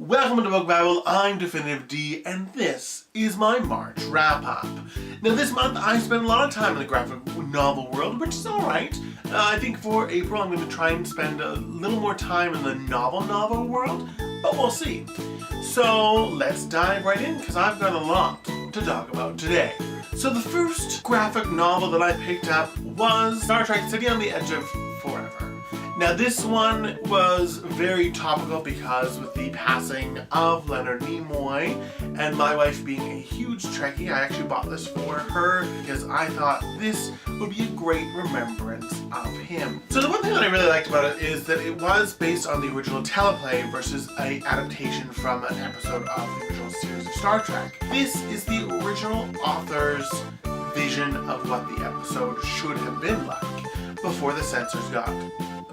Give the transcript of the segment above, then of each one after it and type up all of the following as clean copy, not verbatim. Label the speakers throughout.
Speaker 1: Welcome to Book Bible, I'm Definitive D, and this is my March wrap-up. Now this month I spent a lot of time in the graphic novel world, which is alright. I think for April I'm going to try and spend a little more time in the novel world, but we'll see. So let's dive right in, because I've got a lot to talk about today. So the first graphic novel that I picked up was Star Trek City on the Edge of Forever. Now this one was very topical because with the passing of Leonard Nimoy and my wife being a huge Trekkie, I actually bought this for her because I thought this would be a great remembrance of him. So the one thing that I really liked about it is that it was based on the original teleplay versus an adaptation from an episode of the original series of Star Trek. This is the original author's vision of what the episode should have been like before the censors got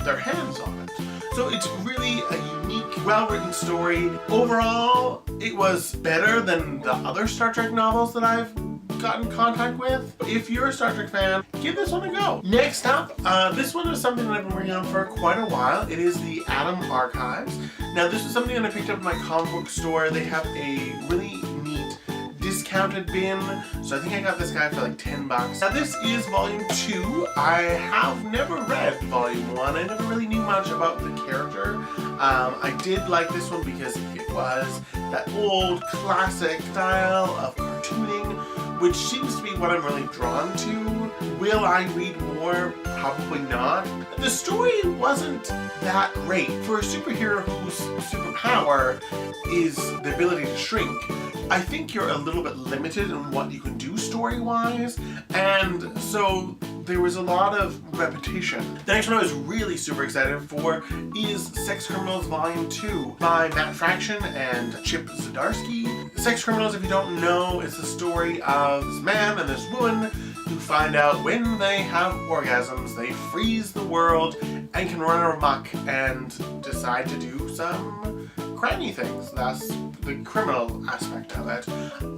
Speaker 1: their hands on it. So it's really a unique, well-written story. Overall, it was better than the other Star Trek novels that I've got in contact with. If you're a Star Trek fan, give this one a go. Next up, this one is something that I've been working on for quite a while. It is the Atom Archives. Now this is something that I picked up in my comic book store. They have a really neat discounted bin, so I think I got this guy for like 10 bucks. Now this is volume 2. I have never read volume 1. I never really knew much about the character. I did like this one because it was that old classic style of cartooning, which seems to be what I'm really drawn to. Will I read more? Probably not. The story wasn't that great. For a superhero whose superpower is the ability to shrink, I think you're a little bit limited in what you can do story-wise, and so there was a lot of repetition. The next one I was really super excited for is Sex Criminals Volume 2 by Matt Fraction and Chip Zdarsky. Sex Criminals, if you don't know, is the story of this man and this woman who find out when they have orgasms, they freeze the world and can run amok and decide to do some crimey things. That's the criminal aspect of it.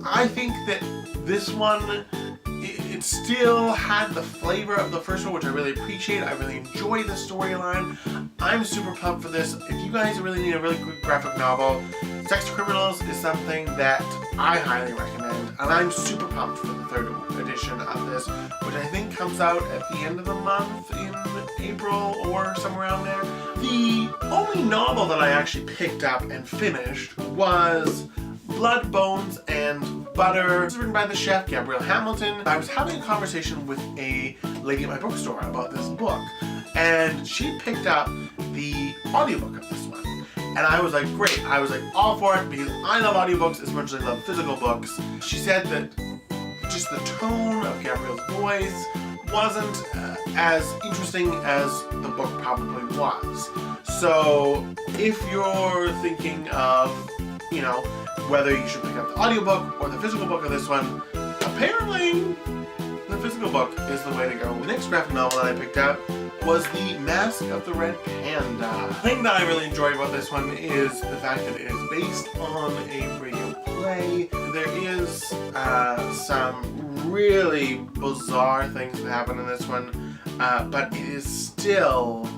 Speaker 1: I think that this one, it still had the flavor of the first one, which I really appreciate. I really enjoy the storyline. I'm super pumped for this. If you guys really need a really good graphic novel, Sex Criminals is something that I highly recommend, and I'm super pumped for the third edition of this, which I think comes out at the end of the month in April or somewhere around there. The only novel that I actually picked up and finished was Blood, Bones, and Butter. It was written by the chef Gabrielle Hamilton. I was having a conversation with a lady at my bookstore about this book, and she picked up the audiobook of this one. And I was like, great. I was like all for it because I love audiobooks as much as I love physical books. She said that just the tone of Gabrielle's voice wasn't as interesting as the book probably was. So if you're thinking of, you know, whether you should pick up the audiobook or the physical book of this one, apparently the physical book is the way to go. The next graphic novel that I picked up was The Mask of the Red Panda. The thing that I really enjoyed about this one is the fact that it is based on a radio play. There is some really bizarre things that happen in this one, but it is still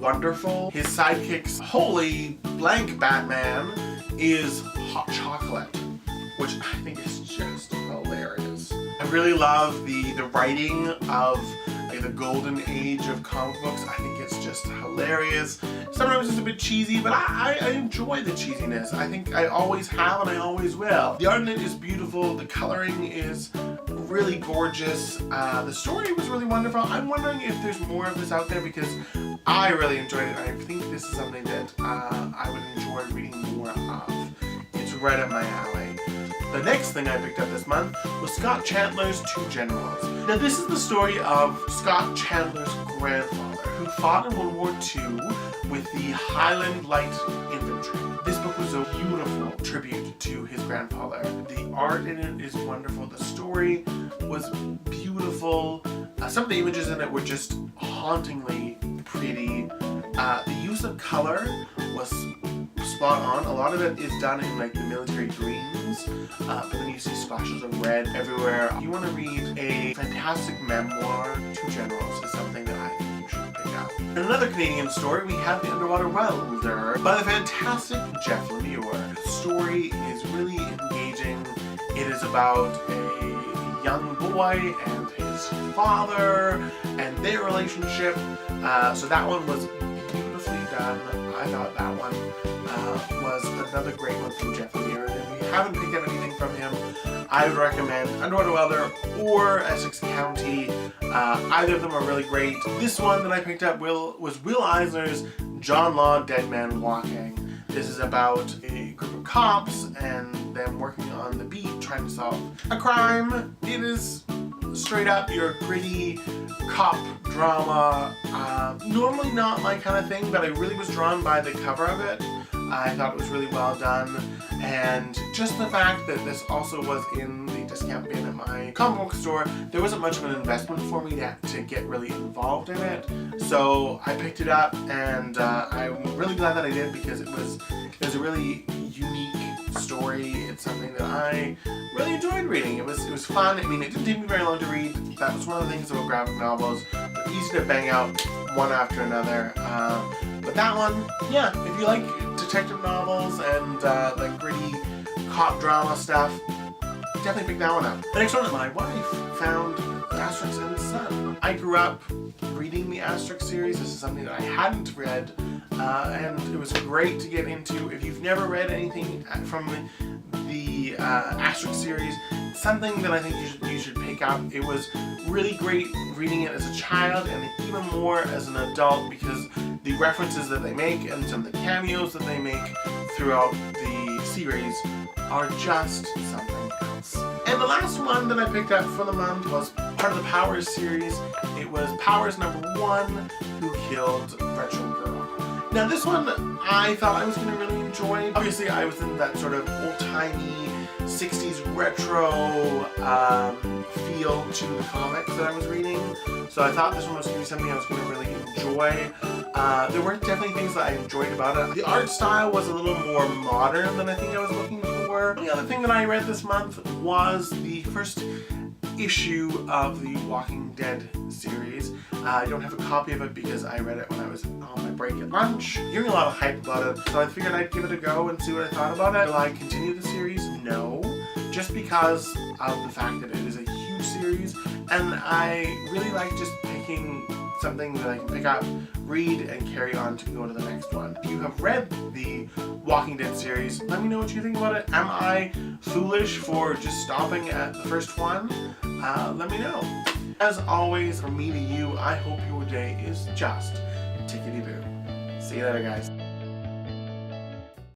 Speaker 1: wonderful. His sidekick's holy blank Batman is hot chocolate, which I think is just hilarious. I really love the writing of the golden age of comic books. I think it's just hilarious. Sometimes it's a bit cheesy, but I enjoy the cheesiness. I think I always have and I always will. The art in it is beautiful. The coloring is really gorgeous. The story was really wonderful. I'm wondering if there's more of this out there because I really enjoyed it. I think this is something that I would enjoy reading more of. It's right up my alley. The next thing I picked up this month was Scott Chandler's Two Generals. Now this is the story of Scott Chandler's grandfather who fought in World War II with the Highland Light Infantry. This book was a beautiful tribute to his grandfather. The art in it is wonderful. The story was beautiful. Some of the images in it were just hauntingly pretty. The use of color was spot on. A lot of it is done in like the military greens, but then you see splashes of red everywhere. If you want to read a fantastic memoir, Two Generals is something that I think you should pick up. In another Canadian story, we have The Underwater Welder by the fantastic Jeff Lemire. story is really engaging. It is about a young boy and his father and their relationship. So that one was beautifully done. I thought that one was another great one from Jeff Lemire. If you haven't picked up anything from him, I would recommend Underwater Welder or Essex County. Either of them are really great. This one that I picked up was Will Eisner's John Law, Dead Man Walking. This is about a group of cops and them working on the beat trying to solve a crime. It is straight up your gritty cop drama. Normally not my kind of thing, but I really was drawn by the cover of it. I thought it was really well done, and just the fact that this also was in the discount bin at my comic book store, there wasn't much of an investment for me to get really involved in it. So I picked it up, and I'm really glad that I did, because it was a really unique story. It's something that I really enjoyed reading. It was fun. I mean, it didn't take me very long to read. That was one of the things about graphic novels. They're easy to bang out one after another. But that one, yeah, if you like detective novels and like gritty cop drama stuff, definitely pick that one up. The next one, my wife found Asterix and Son. I grew up reading the Asterix series. This is something that I hadn't read, and it was great to get into. If you've never read anything from the Asterix series, it's something that I think you should pick up. It was really great reading it as a child, and even more as an adult, because the references that they make and some of the cameos that they make throughout the series are just something else. And the last one that I picked up for the month was part of the Powers series. It was Powers #1, Who Killed Retro Girl. Now this one I thought I was going to really enjoy. Obviously I was in that sort of old-timey 60s retro feel to the comics that I was reading. So I thought this one was going to be something I was going to really enjoy. There were definitely things that I enjoyed about it. The art style was a little more modern than I think I was looking for. The other thing that I read this month was the first issue of the Walking Dead series. I don't have a copy of it because I read it when I was on my break at lunch. Hearing a lot of hype about it, so I figured I'd give it a go and see what I thought about it. Will I continue the series? No. Just because of the fact that it is a huge series, and I really like just picking something that I can pick up, read, and carry on to go to the next one. If you have read the Walking Dead series, let me know what you think about it. Am I foolish for just stopping at the first one? Let me know. As always, from me to you, I hope your day is just tickety-boo. See you later, guys.